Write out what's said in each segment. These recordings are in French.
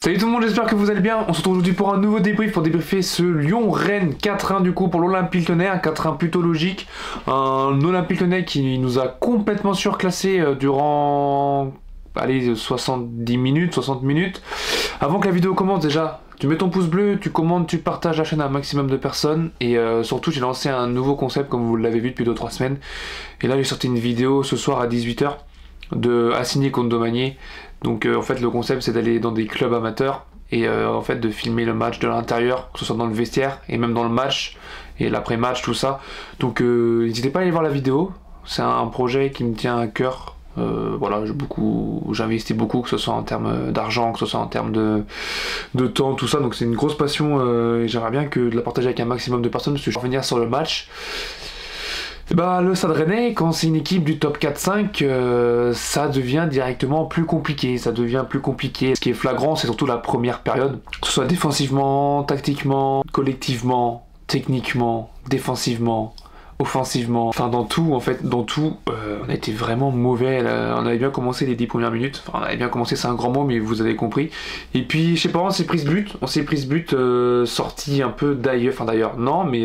Salut tout le monde, j'espère que vous allez bien. On se retrouve aujourd'hui pour un nouveau débrief, pour débriefer ce Lyon-Rennes 4-1 du coup pour l'Olympique Lyonnais, un 4-1 plutôt logique. Un Olympique Lyonnais qui nous a complètement surclassé durant 70 minutes, 60 minutes. Avant que la vidéo commence déjà, tu mets ton pouce bleu, tu commandes, tu partages la chaîne à un maximum de personnes. Et surtout j'ai lancé un nouveau concept comme vous l'avez vu depuis 2-3 semaines. Et là j'ai sorti une vidéo ce soir à 18 h de Assigné contre Domanier. Donc en fait le concept c'est d'aller dans des clubs amateurs et en fait de filmer le match de l'intérieur, que ce soit dans le vestiaire et même dans le match et l'après-match, tout ça. Donc n'hésitez pas à aller voir la vidéo, c'est un projet qui me tient à cœur. Voilà, j'investis beaucoup, que ce soit en termes d'argent, que ce soit en termes de temps, tout ça. Donc c'est une grosse passion et j'aimerais bien que de la partager avec un maximum de personnes. Parce que je vais revenir sur le match. Bah, le Stade Rennais, quand c'est une équipe du top 4-5, ça devient directement plus compliqué. Ça devient plus compliqué. Ce qui est flagrant, c'est surtout la première période. Que ce soit défensivement, tactiquement, collectivement, techniquement, défensivement, offensivement. Enfin, dans tout, en fait, on a été vraiment mauvais. On avait bien commencé les 10 premières minutes. Enfin, on avait bien commencé, c'est un grand mot, mais vous avez compris. Et puis, je sais pas, on s'est pris ce but. Sorti un peu d'ailleurs. Enfin, d'ailleurs, non, mais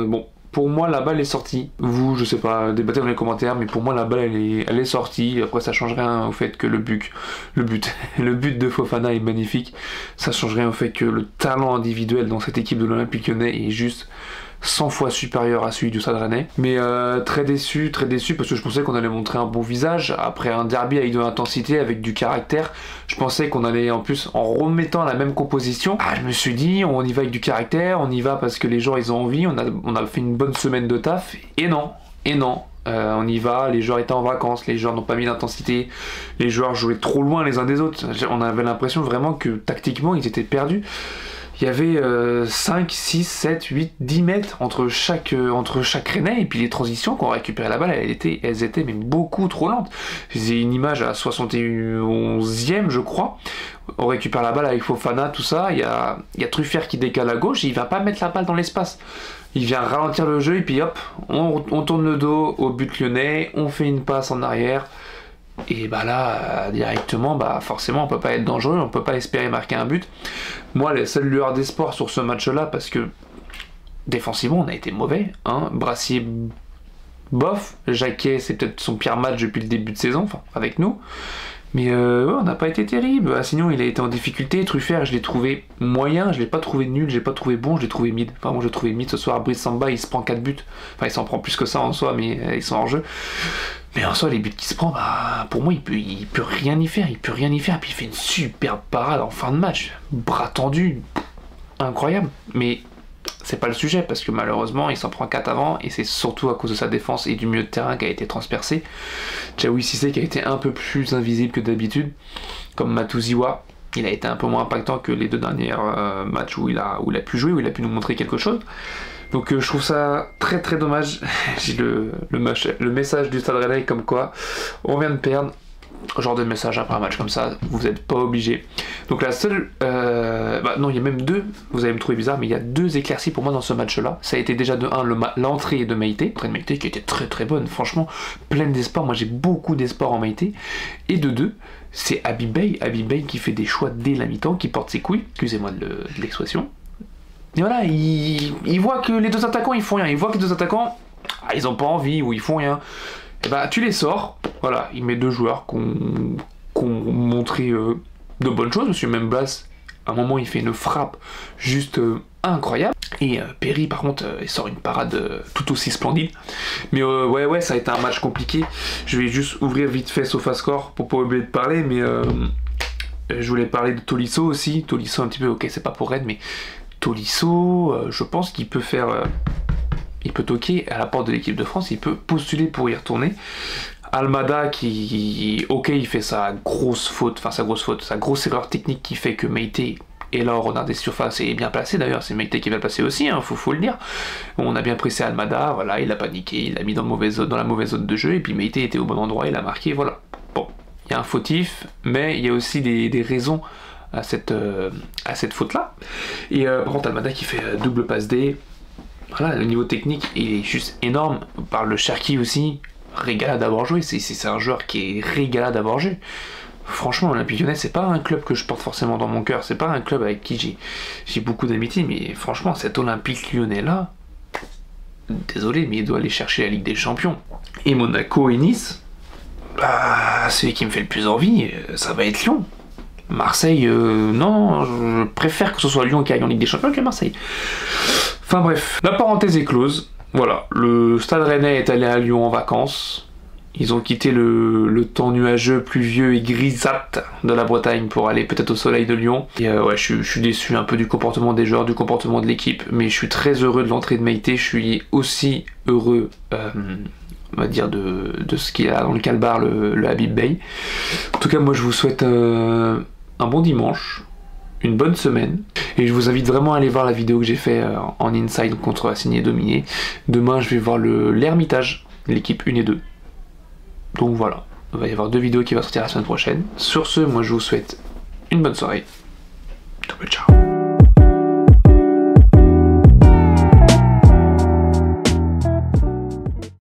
bon. Pour moi, la balle est sortie. Vous, je sais pas, débattez dans les commentaires, mais pour moi, la balle, elle est sortie. Après, ça change rien au fait que le but de Fofana est magnifique. Ça change rien au fait que le talent individuel dans cette équipe de l'Olympique Lyonnais est juste 100 fois supérieur à celui du Stade Rennais. Mais très déçu parce que je pensais qu'on allait montrer un bon visage après un derby avec de l'intensité, avec du caractère. Je pensais qu'on allait en plus, en remettant la même composition, je me suis dit on y va avec du caractère, on y va parce que les gens ils ont envie, on a fait une bonne semaine de taf, et non. On y va, les joueurs étaient en vacances, les joueurs n'ont pas mis d'intensité, les joueurs jouaient trop loin les uns des autres. On avait l'impression vraiment que tactiquement ils étaient perdus. Il y avait 5, 6, 7, 8, 10 mètres entre chaque Rennais, et puis les transitions, quand on récupérait la balle, elles étaient même beaucoup trop lentes. J'ai une image à 71e, je crois. On récupère la balle avec Fofana, tout ça. Il y a Truffert qui décale à gauche, et il va pas mettre la balle dans l'espace. Il vient ralentir le jeu, et puis hop, on tourne le dos au but lyonnais, on fait une passe en arrière. Et bah là, directement, forcément on peut pas être dangereux, on peut pas espérer marquer un but. Moi, la seule lueur d'espoir sur ce match-là, parce que défensivement on a été mauvais, hein. Brassier, bof, Jacquet c'est peut-être son pire match depuis le début de saison, enfin avec nous. Mais on n'a pas été terrible. Sinon il a été en difficulté. Truffert, je l'ai trouvé moyen, je l'ai pas trouvé nul, je l'ai pas trouvé bon, je l'ai trouvé mid. Enfin moi je l'ai trouvé mid ce soir. Brice Samba il se prend 4 buts. Enfin il s'en prend plus que ça en soi, mais ils sont hors jeu. Mais en soi les buts qu'il se prend, pour moi il peut rien y faire. Et puis il fait une superbe parade en fin de match. Bras tendu, incroyable. Mais c'est pas le sujet parce que malheureusement il s'en prend 4 avant, et c'est surtout à cause de sa défense et du milieu de terrain qui a été transpercé. Diawy Cissé qui a été un peu plus invisible que d'habitude, comme Matouziwa. Il a été un peu moins impactant que les 2 derniers matchs où il a pu jouer, où il a pu nous montrer quelque chose. Donc je trouve ça très très dommage. J'ai le message du Stade Rennais comme quoi on vient de perdre. Genre de message après un match comme ça, vous n'êtes pas obligé. Donc la seule... non, il y a même 2, vous allez me trouver bizarre, mais il y a 2 éclaircies pour moi dans ce match-là. Ça a été déjà de 1, l'entrée de Meïté. L'entrée de Meïté qui était très très bonne, franchement, pleine d'espoir. Moi j'ai beaucoup d'espoir en Meïté. Et de 2, c'est Habib Beye qui fait des choix dès la mi-temps, qui porte ses couilles, excusez-moi de l'expression. Et voilà, il voit que les 2 attaquants ils font rien. Il voit que les 2 attaquants, ils ont pas envie ou ils font rien. Et tu les sors, voilà, il met 2 joueurs qui ont montré de bonnes choses, parce que même Blas, à un moment il fait une frappe juste incroyable, et Perry par contre il sort une parade tout aussi splendide. Mais ouais, ça a été un match compliqué. Je vais juste ouvrir vite fait SofaScore pour pas oublier de parler, mais je voulais parler de Tolisso aussi. Tolisso un petit peu, ok c'est pas pour Rennes, mais Tolisso, je pense qu'il peut faire... il peut toquer à la porte de l'équipe de France, il peut postuler pour y retourner. Almada il fait sa grosse erreur technique qui fait que Meïté est là au renard des surfaces et est bien placé. D'ailleurs c'est Meïté qui va le passer aussi, hein, faut le dire. On a bien pressé Almada, voilà, il a paniqué, il l'a mis dans la mauvaise zone de jeu, et puis Meïté était au bon endroit, il a marqué, voilà. Bon, il y a un fautif, mais il y a aussi des raisons à cette faute-là. Et par contre Almada qui fait double passe D. Voilà, le niveau technique est juste énorme. On parle de Cherki aussi, régalade d'avoir joué. C'est un joueur qui est régalade d'avoir joué. franchement, l'Olympique Lyonnais, c'est pas un club que je porte forcément dans mon cœur, c'est pas un club avec qui j'ai beaucoup d'amitié, mais franchement, cet Olympique Lyonnais-là, désolé, mais il doit aller chercher la Ligue des Champions. Et Monaco et Nice, bah, celui qui me fait le plus envie, ça va être Lyon. Marseille, non, je préfère que ce soit Lyon qui aille en Ligue des Champions que Marseille. Enfin bref, la parenthèse est close. Voilà, le Stade Rennais est allé à Lyon en vacances. Ils ont quitté le temps nuageux, pluvieux et grisâtre de la Bretagne pour aller peut-être au soleil de Lyon. Et ouais, je suis déçu un peu du comportement des joueurs, du comportement de l'équipe, mais je suis très heureux de l'entrée de Meïté. Je suis aussi heureux, on va dire, de ce qu'il y a dans le calbar, le Habib Bey. En tout cas, moi je vous souhaite un bon dimanche, une bonne semaine, et je vous invite vraiment à aller voir la vidéo que j'ai fait en inside contre Assigné et Dominé. Demain je vais voir l'Hermitage, l'équipe 1 et 2. Donc voilà, il va y avoir 2 vidéos qui vont sortir la semaine prochaine. Sur ce, moi je vous souhaite une bonne soirée. Ciao.